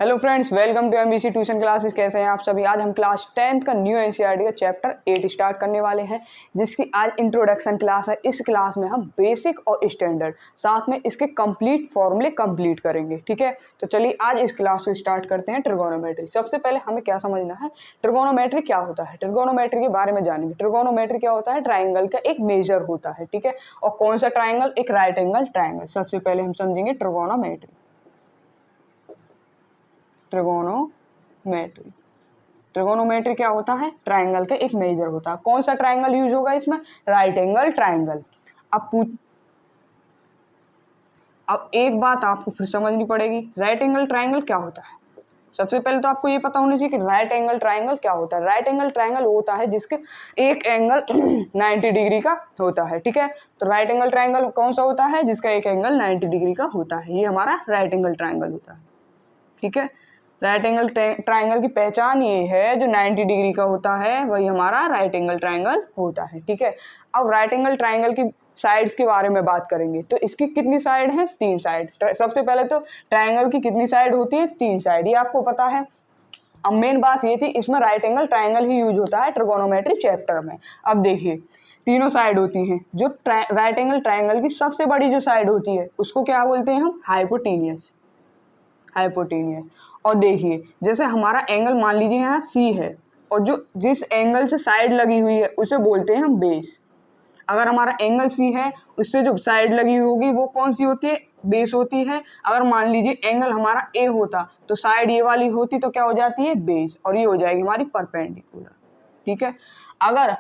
Hello friends, welcome to MBC tuition classes. कैसे हैं आप सभी। आज हम क्लास 10th का न्यू एनसीईआरटी का चैप्टर 8 स्टार्ट करने वाले हैं, जिसकी आज इंट्रोडक्शन क्लास है। इस क्लास में हम बेसिक और स्टैंडर्ड साथ में इसके कंप्लीट फॉर्मूले कंप्लीट करेंगे। ठीक है, तो चलिए आज इस क्लास को स्टार्ट करते हैं। ट्रिगोनोमेट्री, सबसे पहले हमें क्या समझना है, ट्रिगोनोमेट्री क्या होता है। ट्रिगोनोमेट्री के बारे में जानेंगे। ट्रिगोनोमेट्री क्या होता है, ट्राइंगल का एक मेजर होता है। ठीक है, और कौन सा ट्राइंगल, एक राइट एंगल ट्राइंगल। सबसे पहले हम समझेंगे ट्रिगोनोमेट्री। ट्रिगोनोमेट्री, ट्रिगोनोमेट्री क्या होता है, ट्राइंगल का एक मेजर होता है। कौन सा ट्राइंगल यूज होगा इसमें, राइट एंगल ट्राइंगल। अब एक बात आपको फिर समझनी पड़ेगी, राइट एंगल ट्राइंगल क्या होता है। सबसे पहले तो आपको ये पता होना चाहिए कि राइट एंगल ट्राइंगल क्या होता है। राइट एंगल ट्राइंगल होता है जिसके एक एंगल 90 डिग्री का होता है। ठीक है, तो राइट एंगल ट्राइंगल कौन सा होता है, जिसका एक एंगल 90 डिग्री का होता है, ये हमारा राइट एंगल ट्राइंगल होता है। ठीक है, राइट एंगल ट्राइंगल की पहचान ये है, जो 90 डिग्री का होता है वही हमारा राइट एंगल ट्राइंगल होता है। ठीक है, अब राइट एंगल ट्राइंगल की साइड्स के बारे में बात करेंगे। तो इसकी कितनी साइड है, 3 साइड। सबसे पहले तो ट्राइंगल की कितनी साइड होती है, 3 साइड, ये आपको पता है। अब मेन बात ये थी, इसमें राइट एंगल ट्राइंगल ही यूज होता है ट्रिगोनोमेट्री चैप्टर में। अब देखिए, तीनों साइड होती हैं। जो राइट एंगल ट्राइंगल की सबसे बड़ी जो साइड होती है उसको क्या बोलते हैं हम, हाइपोटेनियस। हाइपोटेनियस। और देखिए, जैसे हमारा एंगल मान लीजिए यहाँ सी है, और जो जिस एंगल से साइड लगी हुई है उसे बोलते हैं हम बेस। अगर हमारा एंगल सी है, उससे जो साइड लगी हुई होगी वो कौन सी होती है, बेस होती है। अगर मान लीजिए एंगल हमारा ए होता तो साइड ये वाली होती तो क्या हो जाती है, बेस, और ये हो जाएगी हमारी परपेंडिकुलर। ठीक है, अगर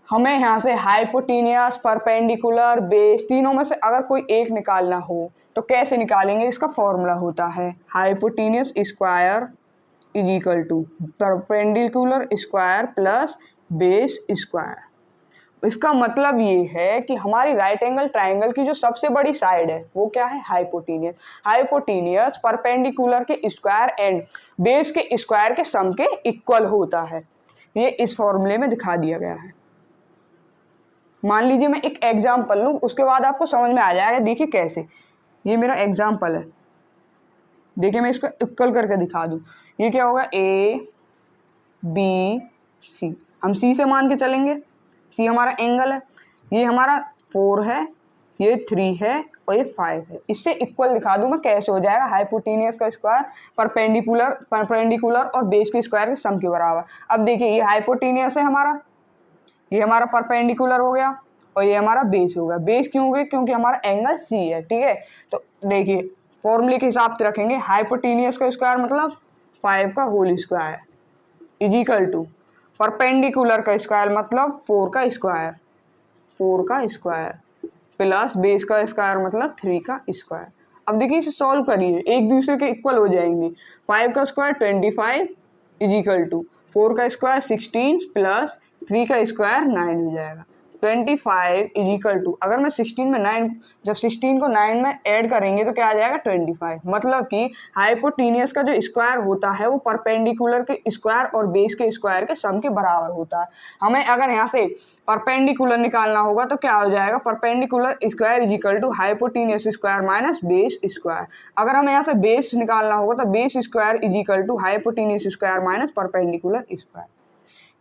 हमें यहाँ से हाइपोटेनियस, परपेंडिकुलर, बेस, तीनों में से अगर कोई एक निकालना हो तो कैसे निकालेंगे, इसका फॉर्मूला होता है hypotenuse square is equal to perpendicular square plus base square. इसका मतलब ये है कि हमारी राइट एंगल ट्राइंगल की जो सबसे बड़ी साइड है वो क्या है, हाइपोटेनियस। हाइपोटेनियस परपेंडिकुलर के स्क्वायर एंड बेस के स्क्वायर के सम के इक्वल होता है। ये इस फॉर्मूले में दिखा दिया गया है। मान लीजिए मैं एक एग्जाम्पल लूँ, उसके बाद आपको समझ में आ जाएगा। देखिए कैसे, ये मेरा एग्जाम्पल है। देखिए मैं इसको इक्वल करके दिखा दूँ। ये क्या होगा, ए बी सी। हम सी से मान के चलेंगे, सी हमारा एंगल है, ये हमारा 4 है, ये 3 है और ये 5 है। इससे इक्वल दिखा दूँ मैं, कैसे हो जाएगा, हाइपोटेनियस का स्क्वायर परपेंडिकुलर और बेस के स्क्वायर के सम के बराबर। अब देखिए, ये हाइपोटेनियस है हमारा, ये हमारा परपेंडिकुलर हो गया और ये हमारा बेस हो गया। बेस क्यों हो गया, क्योंकि हमारा एंगल सी है। ठीक है, तो देखिए फॉर्मूले के हिसाब से रखेंगे, हाइपोटेनियस का स्क्वायर मतलब 5 का whole square is equal to perpendicular का स्क्वायर मतलब 4 का स्क्वायर, 4 का स्क्वायर प्लस बेस का स्क्वायर मतलब 3 का स्क्वायर। अब देखिए इसे सॉल्व करिए, एक दूसरे के इक्वल हो जाएंगे। 5 का स्क्वायर 25 इज इक्वल टू 4 का स्क्वायर 16 प्लस 3 का स्क्वायर 9 हो जाएगा। 25 इज इक्वल टू, अगर मैं 16 में 9, जब 16 को 9 में ऐड करेंगे तो क्या आ जाएगा 25। मतलब कि हाइपोटेनियस का जो स्क्वायर होता है वो परपेंडिकुलर के स्क्वायर और बेस के स्क्वायर के सम के बराबर होता है। हमें अगर यहाँ से परपेंडिकुलर निकालना होगा तो क्या हो जाएगा, perpendicular square is equal to hypotenuse square minus base square. अगर हमें यहाँ से बेस निकालना होगा तो base square is equal to hypotenuse square minus perpendicular square.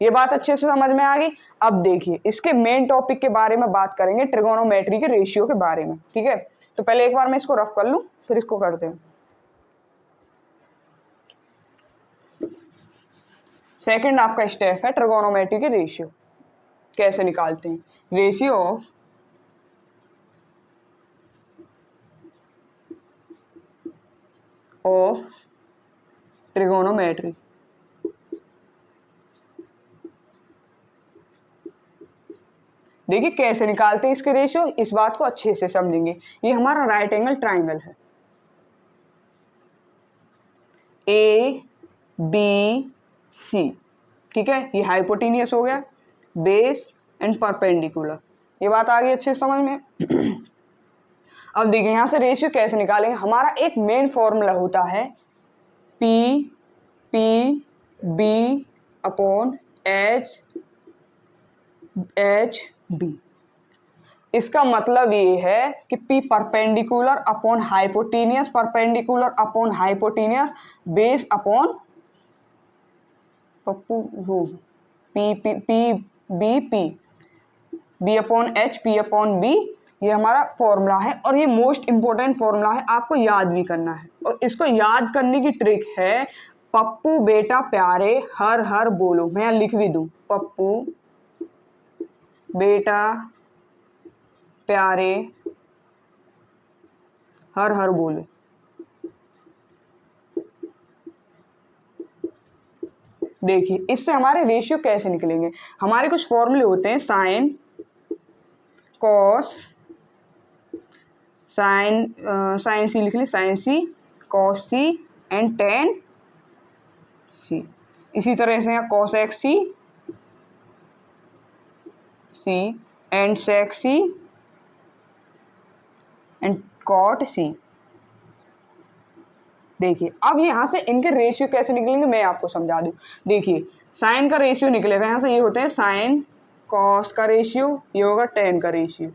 ये बात अच्छे से समझ में आ गई। अब देखिए इसके मेन टॉपिक के बारे में बात करेंगे, ट्रिगोनोमेट्री के रेशियो के बारे में। ठीक है, तो पहले एक बार मैं इसको रफ कर लूं फिर इसको करते हैं। सेकंड आपका स्टेप है ट्रिगोनोमेट्री के रेशियो कैसे निकालते हैं। Ratio of trigonometry. देखिए कैसे निकालते हैं इसके रेशियो, इस बात को अच्छे से समझेंगे। ये हमारा राइट एंगल ट्राइंगल है, ए बी सी। ठीक है, ये हाइपोटेनियस हो गया, बेस एंड परपेंडिकुलर। ये बात आ गई अच्छे से समझ में। अब देखिए यहाँ से रेशियो कैसे निकालेंगे। हमारा एक मेन फॉर्मूला होता है P P B upon H H B. इसका मतलब ये है कि P perpendicular upon hypotenuse, perpendicular upon hypotenuse, base upon पप्पू वो P P P B upon H, P upon B, ये हमारा फॉर्मूला है और ये मोस्ट इंपॉर्टेंट फॉर्मूला है, आपको याद भी करना है। और इसको याद करने की ट्रिक है पप्पू बेटा प्यारे हर हर बोलो। मैं यहाँ लिख भी दूं, पप्पू बेटा प्यारे हर हर बोलो। देखिए इससे हमारे रेशियो कैसे निकलेंगे। हमारे कुछ फॉर्मूले होते हैं, साइन कॉस, साइन सी लिख ली, sine C cos C and tan C. इसी तरह से यहाँ cosec C and sec C and cot C. देखिए अब यहाँ से इनके रेशियो कैसे निकलेंगे मैं आपको समझा दूं। देखिए साइन का रेशियो निकलेगा यहाँ से, ये होते हैं साइन कॉस का रेशियो, ये होगा टेन का रेशियो,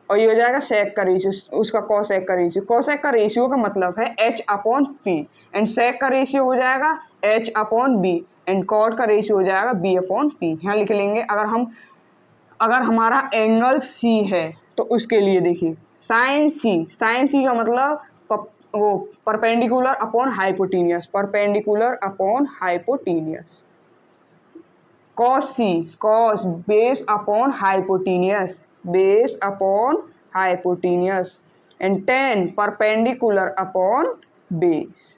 और ये हो जाएगा सेक का रेशियो, उसका कॉसेक का रेशियो। कॉसेक का रेशियो का मतलब है H upon P, and sec का रेशियो हो जाएगा H upon B, and cot का रेशियो हो जाएगा बी अपॉन पी। यहाँ लिख लेंगे अगर हमारा एंगल सी है तो उसके लिए देखिए साइन सी का मतलब वो perpendicular upon hypotenuse, perpendicular upon hypotenuse. Cos base upon hypotenuse, base upon hypotenuse, and ten perpendicular upon base.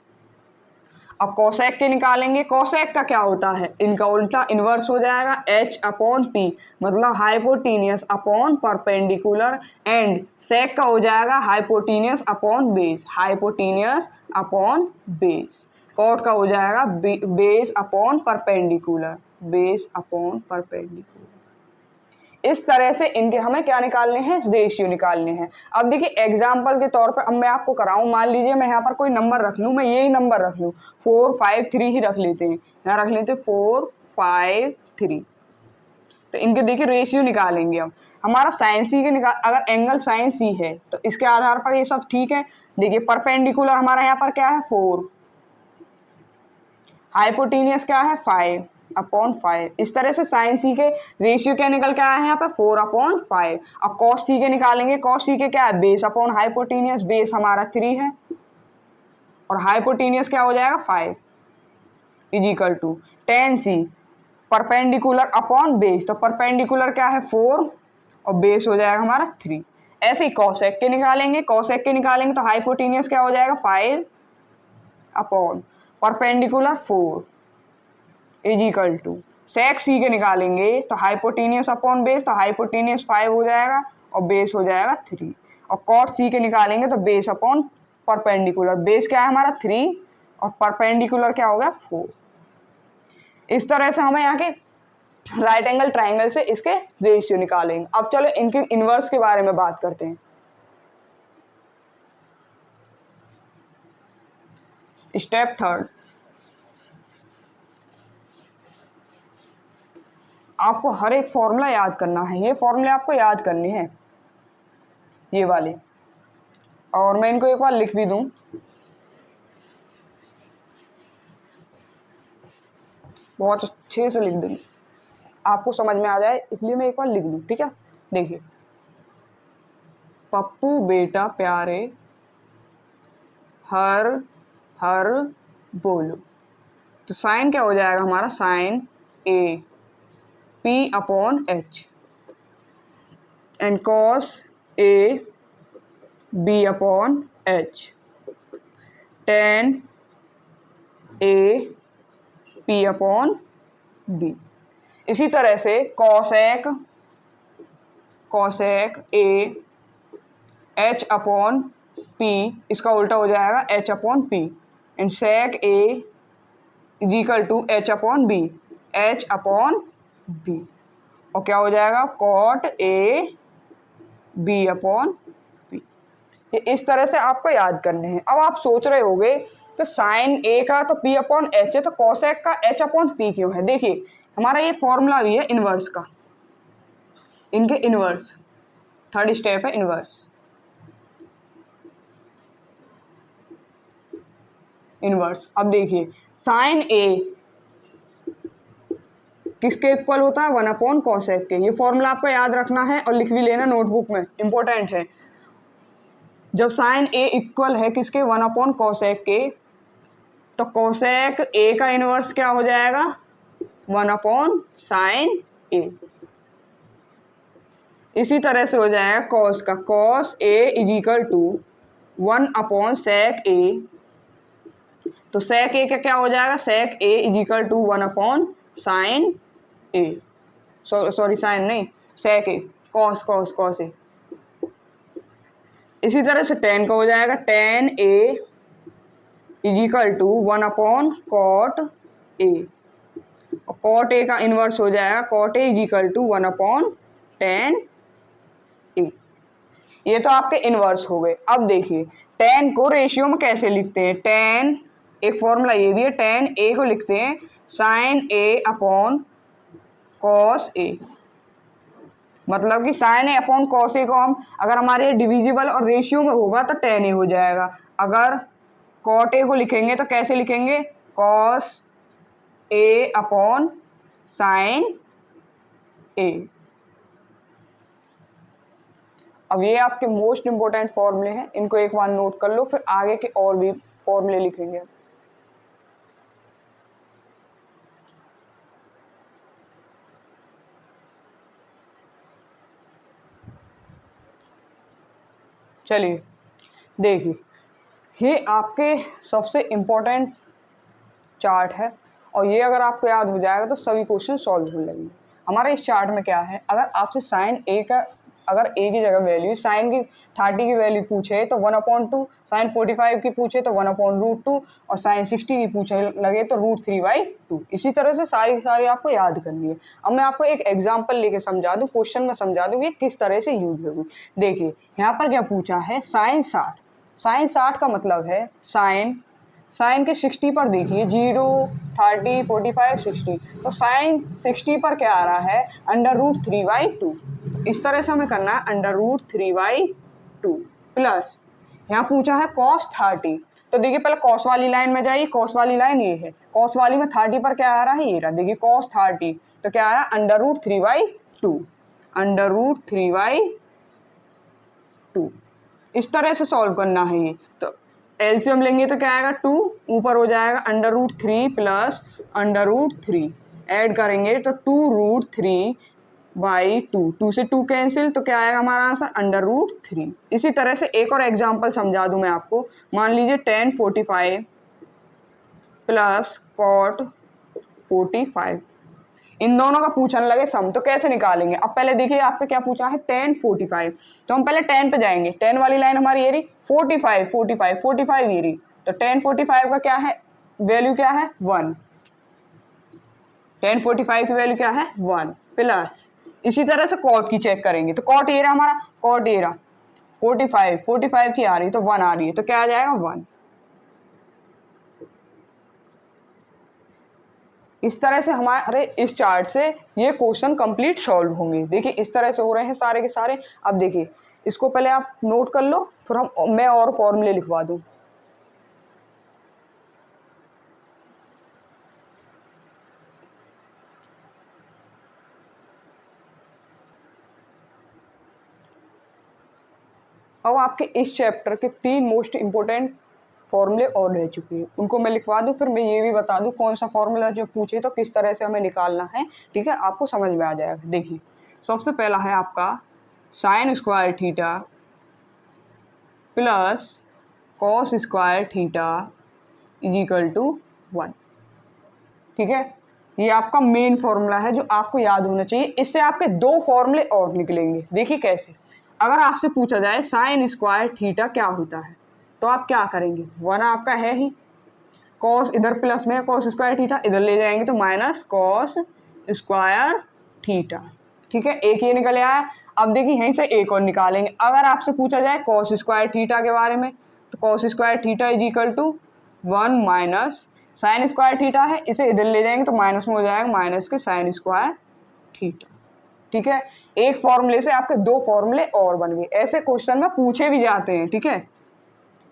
अब कोसेक के निकालेंगे, कोसेक का क्या होता है, इनका उल्टा इन्वर्स हो जाएगा एच अपॉन पी, मतलब hypotenuse upon perpendicular, and sec का हो जाएगा hypotenuse upon base, hypotenuse upon base. Cot का हो जाएगा base upon perpendicular, base upon perpendicular. इस तरह से इनके हमें क्या निकालने हैं, रेशियो निकालने हैं। अब देखिए एग्जाम्पल के तौर पर अब मैं आपको कराऊं, मान लीजिए मैं यहाँ पर कोई नंबर रख लूं, मैं यही नंबर रख लूं 4 5 3 ही रख लेते हैं, यहाँ रख लेते हैं 4 5 3। तो इनके देखिए रेशियो निकालेंगे। अब हमारा साइन सी के अगर एंगल साइन सी है तो इसके आधार पर ये सब ठीक है। देखिए परपेंडिकुलर हमारा यहाँ पर क्या है 4, हाइपोटेनियस क्या है 5 अपॉन 5। इस तरह से साइन सी के रेशियो क्या निकल के आया है यहाँ पे 4 अपॉन 5। अब कॉस सी के निकालेंगे, कॉस सी के क्या है बेस अपॉन हाइपोटेनियस, बेस हमारा 3 है और हाइपोटेनियस क्या हो जाएगा 5 is equal to tan C perpendicular upon base, तो परपेंडिकुलर क्या है 4 और बेस हो जाएगा हमारा 3। ऐसे ही कॉसेक के निकालेंगे, कॉसेक के निकालेंगे तो हाइपोटेनियस क्या हो जाएगा 5 upon perpendicular 4 is equal to sec C के निकालेंगे तो हाइपोटेनियस अपॉन बेस, तो हाइपोटेनियस 5 हो जाएगा और बेस हो जाएगा 3। और कॉट सी के निकालेंगे तो बेस अपॉन परपेंडिकुलर, बेस क्या है हमारा 3 और परपेंडिकुलर क्या हो गया 4। इस तरह से हमें यहाँ के राइट एंगल ट्राइंगल से इसके रेशियो निकालेंगे। अब चलो इनके इनवर्स के बारे में बात करते हैं। स्टेप थर्ड, आपको हर एक फॉर्मूला याद करना है, ये फॉर्मूले आपको याद करने हैं ये वाले, और मैं इनको एक बार लिख भी दूं, बहुत अच्छे से लिख दूंगी आपको समझ में आ जाए, इसलिए मैं एक बार लिख दूं, ठीक है। देखिए पप्पू बेटा प्यारे हर हर बोलो, तो साइन क्या हो जाएगा हमारा sine A P upon H, and cos A B upon H, tan A P upon B. इसी तरह से cosec A H upon P, इसका उल्टा हो जाएगा H upon P, and sec A is equal to H upon B, H upon B, और क्या हो जाएगा cot A B upon B. ये इस तरह से आपको याद करने हैं। अब आप सोच रहे होंगे तो साइन ए का तो पी अपॉन एच है, तो कॉसेक का एच अपॉन पी क्यों है। देखिए हमारा ये फॉर्मूला भी है इनवर्स का, इनके इनवर्स थर्ड स्टेप है इनवर्स। इनवर्स, अब देखिए साइन ए किसके इक्वल होता है, 1/cosec के। ये फॉर्मूला आपको याद रखना है और लिख भी लेना नोटबुक में, इंपॉर्टेंट है। जब साइन ए इक्वल है किसके, 1/cosec के, तो cosec ए का इनवर्स क्या हो जाएगा, 1/sin ए। इसी तरह से हो जाएगा cos का, cos a is equal to 1/sec A. तो sec a का क्या हो जाएगा, sec a is equal to 1/sin A, sorry sine नहीं, sec a, cos a। इसी तरह से tan का हो जाएगा tan a is equal to 1/cot a, और cot a का इनवर्स हो जाएगा cot a is equal to 1/tan a। ये तो आपके इनवर्स हो गए। अब देखिए tan को रेशियो में कैसे लिखते हैं, tan एक फॉर्मूला ये भी है, tan a को लिखते हैं sin a upon cos a। मतलब कि sin a upon cos a को हम अगर हमारे डिविजिबल और रेशियो में होगा तो tan a हो जाएगा। अगर cot a को लिखेंगे तो कैसे लिखेंगे, cos a upon sin a। अब ये आपके मोस्ट इंपोर्टेंट फॉर्मूले हैं, इनको एक बार नोट कर लो, फिर आगे के और भी फॉर्मूले लिखेंगे। चलिए देखिए, ये आपके सबसे इम्पोर्टेंट चार्ट है और ये अगर आपको याद हो जाएगा तो सभी क्वेश्चन सॉल्व हो जाएंगे। हमारे इस चार्ट में क्या है, अगर आपसे साइन ए का, अगर ए की जगह वैल्यू साइन की 30 की वैल्यू पूछे तो 1/2, साइन 45 की पूछे तो 1/√2 और साइन 60 की पूछे लगे तो √3/2। इसी तरह से सारी आपको याद करनी है। अब मैं आपको एक एग्जांपल लेके समझा दूं, क्वेश्चन में समझा दूं कि किस तरह से यूज होगी। देखिए यहाँ पर क्या पूछा है, साइन 60। साइन 60 का मतलब है साइन के 60 पर देखिए 0, 30, 45, 60, तो साइन 60 पर क्या आ रहा है, √3/2। इस तरह से हमें करना है √3/2 प्लस यहाँ पूछा है cos 30। तो देखिए पहले cos वाली लाइन में जाइए, cos वाली लाइन ये है, cos वाली में 30 पर क्या आ रहा है, ये रहा, देखिए cos 30, तो क्या आया √3/2, √3/2। इस तरह से सॉल्व करना है ये। तो एलसीएम लेंगे तो क्या आएगा, 2 ऊपर हो जाएगा √3 प्लस √3, ऐड करेंगे तो 2√3/2, 2 से 2 कैंसिल, तो क्या आएगा हमारा आंसर √3। इसी तरह से एक और एग्जांपल समझा दूं मैं आपको। मान लीजिए tan 45 प्लस cot 45, इन दोनों का पूछने लगे सम, तो कैसे निकालेंगे। अब पहले देखिए आपका क्या पूछा है, tan 45, तो हम पहले tan पे जाएंगे। tan वाली लाइन हमारी ये रही, 45 ये रही, तो tan 45 का क्या है, वैल्यू क्या है 1, tan 45 की वैल्यू क्या है 1 प्लस, इसी तरह से cot की चेक करेंगे तो cot ये रहा हमारा, cot ये रहा 45 की आ रही तो 1 आ रही है, तो क्या आ जाएगा 1। इस तरह से हमारे इस चार्ट से ये क्वेश्चन कंप्लीट सॉल्व होंगे। देखिए इस तरह से हो रहे हैं सारे के सारे। अब देखिए इसको पहले आप नोट कर लो, फिर मैं और फॉर्मूले लिखवा दूं। अब आपके इस चैप्टर के 3 मोस्ट इंपोर्टेंट फॉर्मूले और रह चुके हैं, उनको मैं लिखवा दूं, फिर मैं ये भी बता दूं कौन सा फॉर्मूला जो पूछे तो किस तरह से हमें निकालना है। ठीक है, आपको समझ में आ जाएगा। देखिए सबसे पहला है आपका sin square theta plus cos square theta is equal to 1। ठीक है, ये आपका मेन फॉर्मूला है जो आपको याद होना चाहिए। इससे आपके 2 फॉर्मूले और निकलेंगे। देखिए कैसे, अगर आपसे पूछा जाए sin स्क्वायर थीटा क्या होता है तो आप क्या करेंगे, 1 आपका है ही, cos इधर प्लस में है, cos स्क्वायर थीटा इधर ले जाएंगे तो माइनस cos स्क्वायर थीटा। ठीक है, एक ये निकल आया। अब देखिए यहीं से एक और निकालेंगे। अगर आपसे पूछा जाए cos स्क्वायर थीटा के बारे में तो cos square theta is equal to 1 minus sine square theta है, इसे इधर ले जाएंगे तो माइनस में हो जाएगा, माइनस के साइन स्क्वायर थीटा। ठीक है, एक फॉर्मूले से आपके 2 फॉर्मूले और बन गए। ऐसे क्वेश्चन में पूछे भी जाते हैं, ठीक है।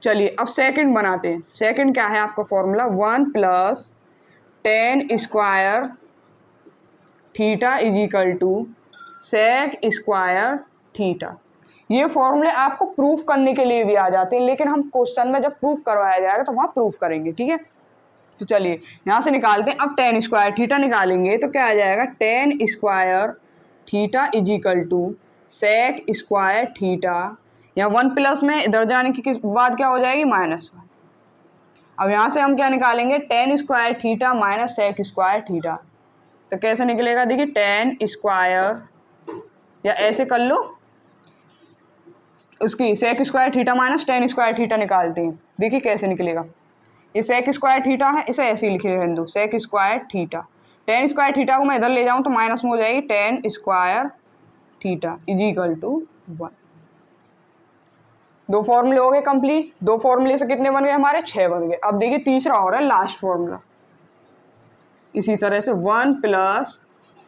चलिए अब सेकंड बनाते हैं। सेकंड क्या है आपका formula, 1 + tan square theta is equal to sec square theta. ये फॉर्मूले आपको प्रूफ करने के लिए भी आ जाते हैं, लेकिन हम क्वेश्चन में जब प्रूफ करवाया जाएगा तो वहाँ प्रूफ करेंगे, ठीक है। तो चलिए यहाँ से निकालते हैं। अब tan स्क्वायर थीटा निकालेंगे तो क्या आ जाएगा, tan square theta is equal to sec square theta. यहाँ 1 प्लस में इधर जाने की बाद क्या हो जाएगी, -1। अब यहाँ से हम क्या निकालेंगे, tan square theta minus sec square theta. तो कैसे निकलेगा, देखिए tan स्क्वायर, या ऐसे कर लो, उसकी sec square theta minus tan square theta निकालते हैं। देखिए कैसे निकलेगा, ये सेक स्क्वायर थीटा है, इसे ऐसे ही लिखे हिंदू, sec square theta. tan square theta को मैं इधर ले जाऊँ तो माइनस में हो जाएगी tan square theta is equal to 1। 2 फॉर्मूले हो गए कंप्लीट। 2 फॉर्मूले से कितने बन गए हमारे, 6 बन गए। अब देखिए तीसरा हो रहा है लास्ट फॉर्मूला। इसी तरह से 1 +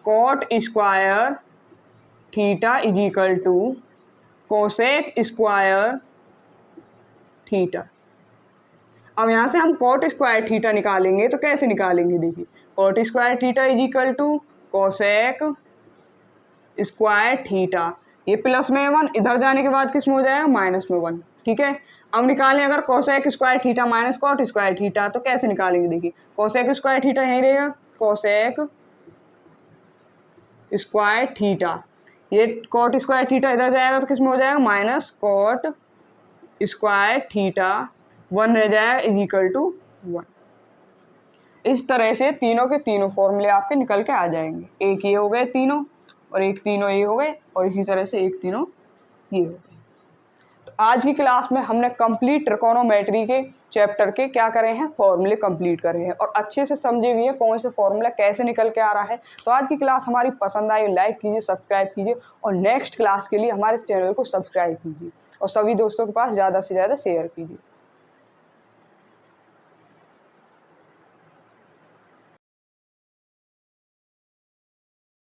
cot square theta is equal to cosec square theta. अब यहाँ से हम cot स्क्वायर थीटा निकालेंगे तो कैसे निकालेंगे, देखिए cot square theta is equal to cosec square theta. ये प्लस में 1, इधर जाने के बाद किस में हो जाएगा, -1, ठीक है। अब निकालें अगर cosec square theta minus cot square theta, तो कैसे निकालेंगे, देखिए कोसेक स्क्वायर थीटा यहीं रहेगा, कोसेक स्क्वायर थीटा। ये कॉट स्क्वायर थीटा इधर जाएगा तो किस में हो जाएगा, माइनस कॉट स्क्वायर थीटा, 1 रह जाएगा इज इक्वल टू 1। इस तरह से तीनों के तीनों फॉर्मूले आपके निकल के आ जाएंगे। एक ये हो गए तीनों, और एक तीनों ये हो गए, और इसी तरह से एक तीनों ये हो गए। तो आज की क्लास में हमने कंप्लीट ट्रिकोनोमेट्री के चैप्टर के क्या करे हैं, फॉर्मूले कंप्लीट करे हैं, और अच्छे से समझे हुए हैं कौन से फॉर्मूला कैसे निकल के आ रहा है। तो आज की क्लास हमारी पसंद आई, लाइक कीजिए, सब्सक्राइब कीजिए, और नेक्स्ट क्लास के लिए हमारे चैनल को सब्सक्राइब कीजिए, और सभी दोस्तों के पास ज़्यादा से ज़्यादा शेयर कीजिए।